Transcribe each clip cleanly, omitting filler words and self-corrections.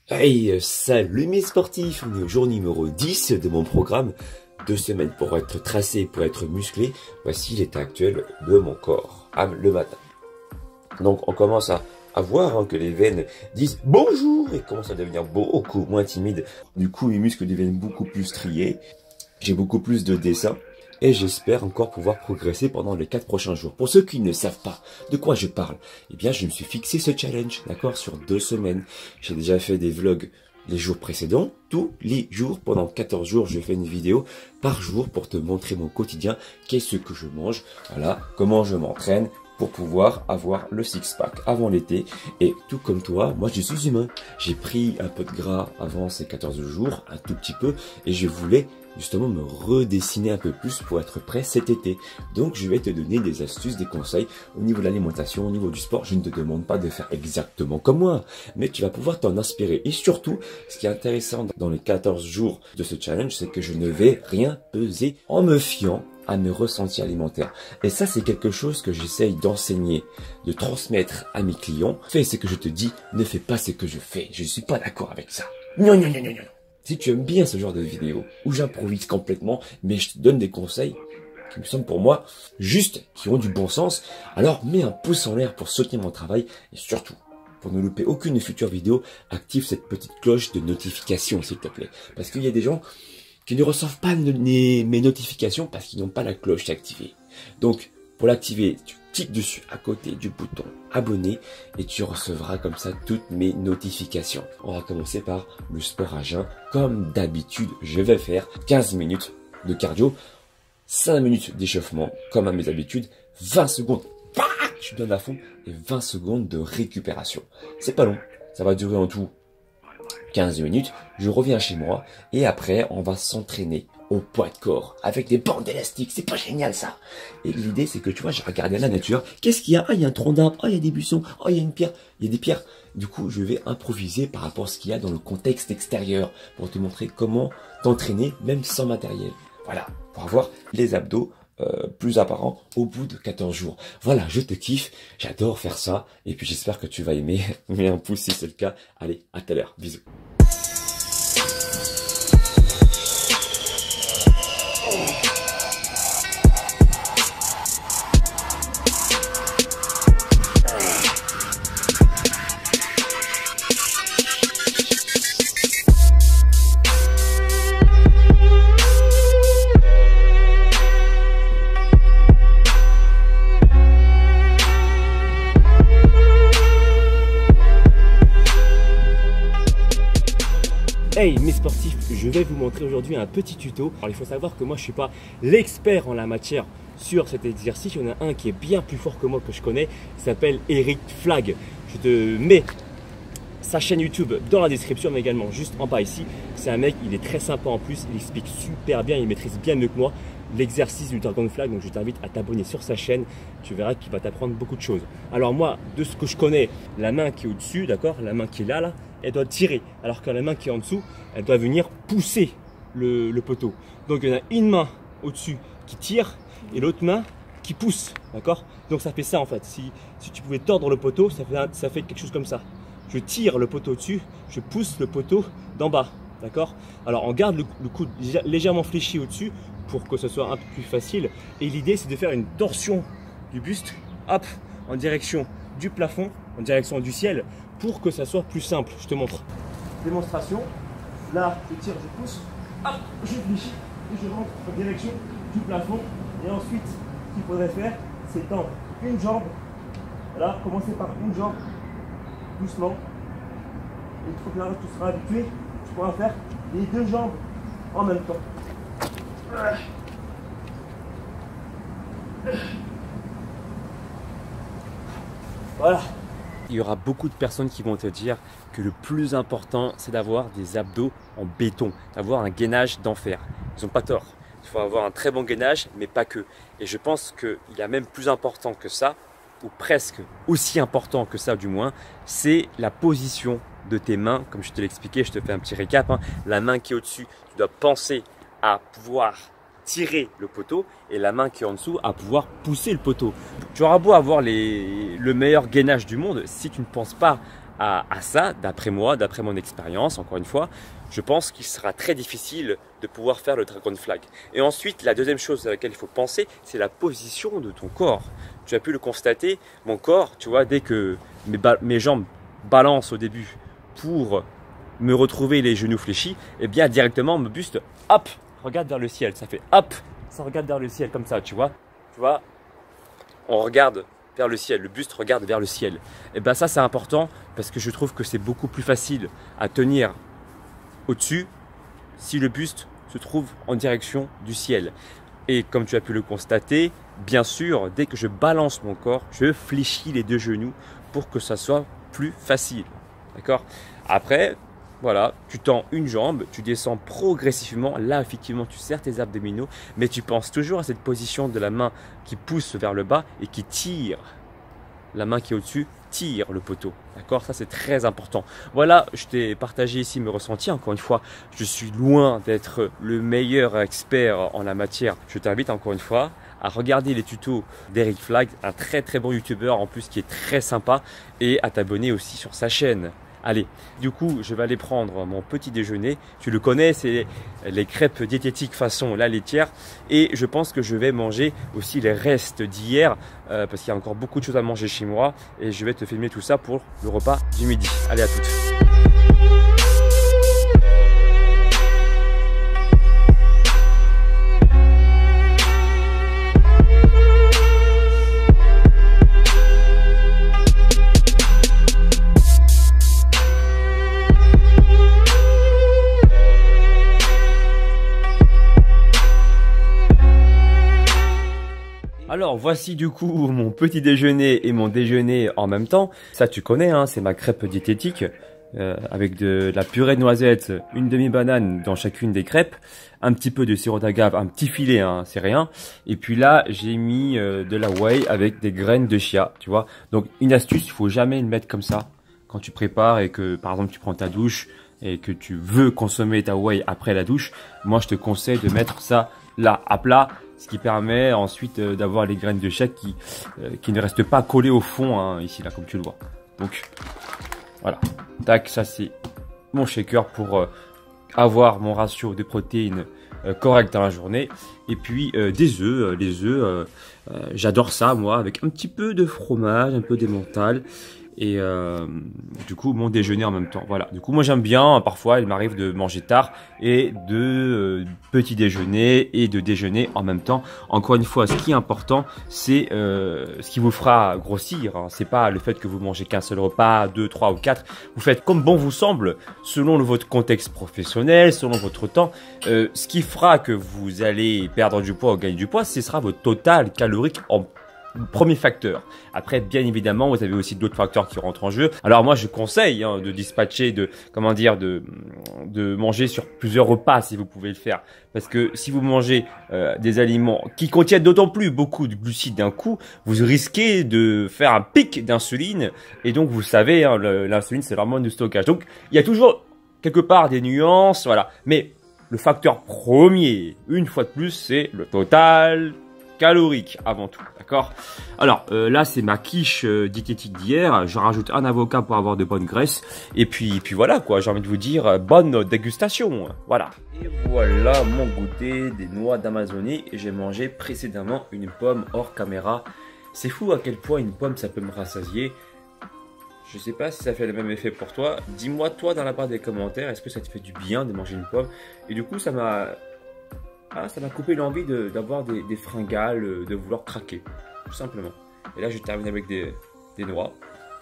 Hey, salut mes sportifs, on est au jour numéro 10 de mon programme. 2 semaines pour être tracé, pour être musclé. Voici l'état actuel de mon corps, le matin. Donc on commence à voir que les veines disent bonjour et commencent à devenir beaucoup moins timides. Du coup mes muscles deviennent beaucoup plus striés. J'ai beaucoup plus de dessins. Et j'espère encore pouvoir progresser pendant les 4 prochains jours. Pour ceux qui ne savent pas de quoi je parle, eh bien je me suis fixé ce challenge, d'accord, sur 2 semaines. J'ai déjà fait des vlogs les jours précédents, tous les jours, pendant 14 jours, je fais une vidéo par jour pour te montrer mon quotidien, qu'est-ce que je mange, voilà, comment je m'entraîne, pour pouvoir avoir le six-pack avant l'été. Et tout comme toi, moi je suis humain. J'ai pris un peu de gras avant ces 14 jours, un tout petit peu, et je voulais justement me redessiner un peu plus pour être prêt cet été. Donc je vais te donner des astuces, des conseils au niveau de l'alimentation, au niveau du sport. Je ne te demande pas de faire exactement comme moi, mais tu vas pouvoir t'en inspirer. Et surtout, ce qui est intéressant dans les 14 jours de ce challenge, c'est que je ne vais rien peser en me fiant à mes ressentis alimentaires. Et ça, c'est quelque chose que j'essaye d'enseigner, de transmettre à mes clients. Fais ce que je te dis, ne fais pas ce que je fais. Je ne suis pas d'accord avec ça. Non, non, non, non, non. Si tu aimes bien ce genre de vidéo où j'improvise complètement, mais je te donne des conseils qui me semblent pour moi justes, qui ont du bon sens, alors mets un pouce en l'air pour soutenir mon travail et surtout, pour ne louper aucune future vidéo, active cette petite cloche de notification, s'il te plaît. Parce qu'il y a des gens qui ne reçoivent pas mes notifications parce qu'ils n'ont pas la cloche activée. Donc, pour l'activer, tu cliques dessus à côté du bouton abonner et tu recevras comme ça toutes mes notifications. On va commencer par le sport à jeun. Comme d'habitude, je vais faire 15 minutes de cardio, 5 minutes d'échauffement, comme à mes habitudes, 20 secondes, je donne à fond, et 20 secondes de récupération. C'est pas long, ça va durer en tout 15 minutes, je reviens chez moi et après on va s'entraîner au poids de corps avec des bandes élastiques. C'est pas génial ça. Et l'idée c'est que tu vois, j'ai regardé la nature. Qu'est-ce qu'il y a? Ah, il y a un tronc d'arbre, ah, il y a des buissons, ah, il y a une pierre, il y a des pierres. Du coup, je vais improviser par rapport à ce qu'il y a dans le contexte extérieur pour te montrer comment t'entraîner même sans matériel. Voilà, pour avoir les abdos plus apparent au bout de 14 jours. Voilà, je te kiffe, j'adore faire ça, et puis j'espère que tu vas aimer. Mets un pouce si c'est le cas. Allez, à tout à l'heure, bisous. Hey mes sportifs, je vais vous montrer aujourd'hui un petit tuto. Alors il faut savoir que moi je ne suis pas l'expert en la matière sur cet exercice. Il y en a un qui est bien plus fort que moi, que je connais, il s'appelle Eric Flag. Je te mets sa chaîne YouTube dans la description, mais également juste en bas ici. C'est un mec, il est très sympa en plus, il explique super bien, il maîtrise bien mieux que moi l'exercice du Dragon Flag. Donc je t'invite à t'abonner sur sa chaîne, tu verras qu'il va t'apprendre beaucoup de choses. Alors moi, de ce que je connais, la main qui est au-dessus, d'accord, la main qui est là, elle doit tirer, alors que la main qui est en dessous, elle doit venir pousser le poteau. Donc il y en a une main au-dessus qui tire et l'autre main qui pousse, d'accord. Donc ça fait ça en fait. Si tu pouvais tordre le poteau, ça fait quelque chose comme ça. Je tire le poteau au-dessus, je pousse le poteau d'en bas, d'accord. Alors on garde le coude légèrement fléchi au-dessus pour que ce soit un peu plus facile. Et l'idée c'est de faire une torsion du buste, hop, en direction du plafond, en direction du ciel, pour que ça soit plus simple. Je te montre. Démonstration. Là, je tire, je pousse, hop, je fléchis et je rentre en direction du plafond. Et ensuite, ce qu'il faudrait faire, c'est tendre une jambe. Voilà, commencer par une jambe, doucement. Et une fois que là, tu seras habitué, tu pourras faire les 2 jambes en même temps. Voilà. Il y aura beaucoup de personnes qui vont te dire que le plus important, c'est d'avoir des abdos en béton, d'avoir un gainage d'enfer. Ils n'ont pas tort. Il faut avoir un très bon gainage, mais pas que. Et je pense qu'il y a même plus important que ça, ou presque aussi important que ça du moins, c'est la position de tes mains. Comme je te l'ai expliqué, je te fais un petit récap. La main qui est au-dessus, tu dois penser à pouvoir tirer le poteau et la main qui est en dessous à pouvoir pousser le poteau. Tu auras beau avoir le meilleur gainage du monde, si tu ne penses pas à ça, d'après moi, d'après mon expérience, encore une fois, je pense qu'il sera très difficile de pouvoir faire le Dragon Flag. Et ensuite, la deuxième chose à laquelle il faut penser, c'est la position de ton corps. Tu as pu le constater, mon corps, tu vois, dès que mes jambes balancent au début pour me retrouver les genoux fléchis, et bien directement, me buste, hop, regarde vers le ciel. Ça fait hop, ça regarde vers le ciel comme ça, tu vois. Tu vois, on regarde vers le ciel, le buste regarde vers le ciel. Et bien ça c'est important parce que je trouve que c'est beaucoup plus facile à tenir au-dessus si le buste se trouve en direction du ciel. Et comme tu as pu le constater, bien sûr, dès que je balance mon corps, je fléchis les deux genoux pour que ça soit plus facile. D'accord? Après, voilà, tu tends une jambe, tu descends progressivement. Là, effectivement, tu serres tes abdominaux, mais tu penses toujours à cette position de la main qui pousse vers le bas et qui tire. La main qui est au-dessus tire le poteau. D'accord? Ça, c'est très important. Voilà, je t'ai partagé ici mes ressentis. Encore une fois, je suis loin d'être le meilleur expert en la matière. Je t'invite encore une fois à regarder les tutos d'Eric Flag, un très très bon youtubeur en plus qui est très sympa, et à t'abonner aussi sur sa chaîne. Allez, du coup, je vais aller prendre mon petit déjeuner. Tu le connais, c'est les crêpes diététiques façon la laitière. Et je pense que je vais manger aussi les restes d'hier parce qu'il y a encore beaucoup de choses à manger chez moi. Et je vais te filmer tout ça pour le repas du midi. Allez, à toutes. Alors voici du coup mon petit déjeuner et mon déjeuner en même temps. Ça tu connais, hein, c'est ma crêpe diététique avec de la purée de noisettes, une demi-banane dans chacune des crêpes, un petit peu de sirop d'agave, un petit filet, hein, c'est rien. Et puis là j'ai mis de la whey avec des graines de chia, tu vois. Donc une astuce, il faut jamais le mettre comme ça quand tu prépares et que par exemple tu prends ta douche et que tu veux consommer ta whey après la douche. Moi je te conseille de mettre ça là à plat. Ce qui permet ensuite d'avoir les graines de chia qui ne restent pas collées au fond, hein, ici, là, comme tu le vois. Donc, voilà. Tac, ça c'est mon shaker pour avoir mon ratio de protéines correct dans la journée. Et puis, des œufs. Les œufs, j'adore ça, moi, avec un petit peu de fromage, un peu d'emmental. Et du coup, mon déjeuner en même temps. Voilà. Du coup, moi, j'aime bien. Parfois, il m'arrive de manger tard et de petit déjeuner et de déjeuner en même temps. Encore une fois, ce qui est important, c'est ce qui vous fera grossir. Hein. C'est pas le fait que vous mangez qu'un seul repas, 2, 3 ou 4. Vous faites comme bon vous semble, selon votre contexte professionnel, selon votre temps. Ce qui fera que vous allez perdre du poids ou gagner du poids, ce sera votre total calorique en premier facteur. Après, bien évidemment, vous avez aussi d'autres facteurs qui rentrent en jeu. Alors moi, je conseille de dispatcher, de manger sur plusieurs repas si vous pouvez le faire. Parce que si vous mangez des aliments qui contiennent d'autant plus beaucoup de glucides d'un coup, vous risquez de faire un pic d'insuline. Et donc, vous savez, hein, l'insuline, c'est l'hormone du stockage. Donc, il y a toujours quelque part des nuances, voilà. Mais le facteur premier, une fois de plus, c'est le total calorique avant tout, d'accord? Alors là c'est ma quiche diététique d'hier. Je rajoute un avocat pour avoir de bonnes graisses et puis voilà quoi, j'ai envie de vous dire bonne dégustation, voilà. Et voilà mon goûter des noix d'Amazonie. J'ai mangé précédemment une pomme hors caméra. C'est fou à quel point une pomme ça peut me rassasier. Je sais pas si ça fait le même effet pour toi. Dis-moi toi dans la barre des commentaires, est-ce que ça te fait du bien de manger une pomme? Et du coup ça m'a coupé l'envie d'avoir des fringales, de vouloir craquer, tout simplement. Et là, je termine avec des noix.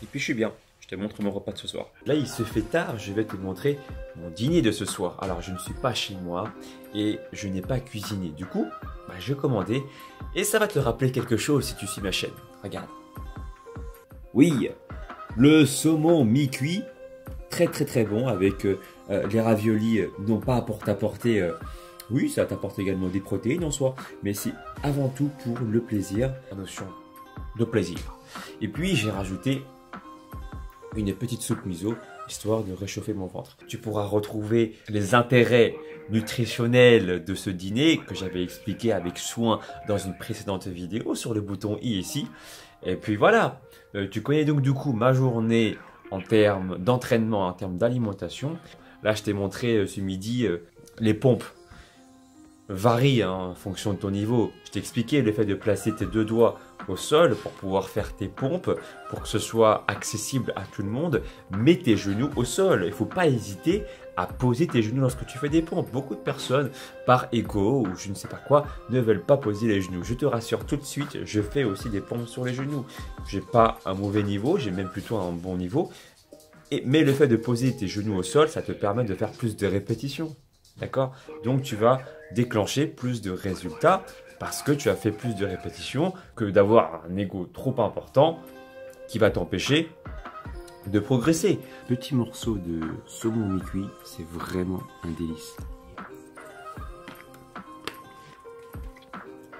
Et puis, je suis bien. Je te montre mon repas de ce soir. Là, il se fait tard. Je vais te montrer mon dîner de ce soir. Alors, je ne suis pas chez moi et je n'ai pas cuisiné. Du coup, je commandais. Et ça va te rappeler quelque chose si tu suis ma chaîne. Regarde. Oui, le saumon mi-cuit. Très, très, très bon avec les raviolis, non pas pour t'apporter... oui, ça t'apporte également des protéines en soi, mais c'est avant tout pour le plaisir, la notion de plaisir. Et puis, j'ai rajouté une petite soupe miso, histoire de réchauffer mon ventre. Tu pourras retrouver les intérêts nutritionnels de ce dîner que j'avais expliqué avec soin dans une précédente vidéo sur le bouton i ici. Et puis voilà, tu connais donc du coup ma journée en termes d'entraînement, en termes d'alimentation. Là, je t'ai montré ce midi les pompes varient en fonction de ton niveau. Je t'ai expliqué le fait de placer tes deux doigts au sol pour pouvoir faire tes pompes, pour que ce soit accessible à tout le monde. Mets tes genoux au sol. Il ne faut pas hésiter à poser tes genoux lorsque tu fais des pompes. Beaucoup de personnes, par ego ou je ne sais pas quoi, ne veulent pas poser les genoux. Je te rassure tout de suite, je fais aussi des pompes sur les genoux. Je n'ai pas un mauvais niveau, j'ai même plutôt un bon niveau. Mais le fait de poser tes genoux au sol, ça te permet de faire plus de répétitions. D'accord? Donc tu vas déclencher plus de résultats parce que tu as fait plus de répétitions que d'avoir un ego trop important qui va t'empêcher de progresser. Petit morceau de saumon mi-cuit, c'est vraiment un délice.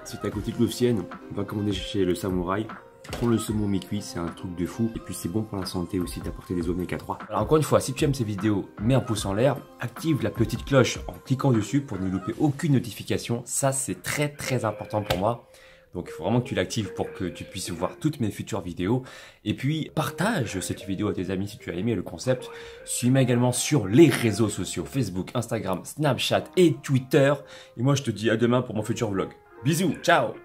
Si t'es à côté de l'Offienne, on va commander chez le Samouraï. Prends le saumon mi-cuit, c'est un truc de fou. Et puis c'est bon pour la santé aussi d'apporter des oméga 3. Alors encore une fois, si tu aimes ces vidéos, mets un pouce en l'air, active la petite cloche en cliquant dessus pour ne louper aucune notification. Ça, c'est très important pour moi. Donc il faut vraiment que tu l'actives pour que tu puisses voir toutes mes futures vidéos. Et puis partage cette vidéo à tes amis si tu as aimé le concept. Suis-moi également sur les réseaux sociaux, Facebook, Instagram, Snapchat et Twitter. Et moi je te dis à demain pour mon futur vlog. Bisous, ciao!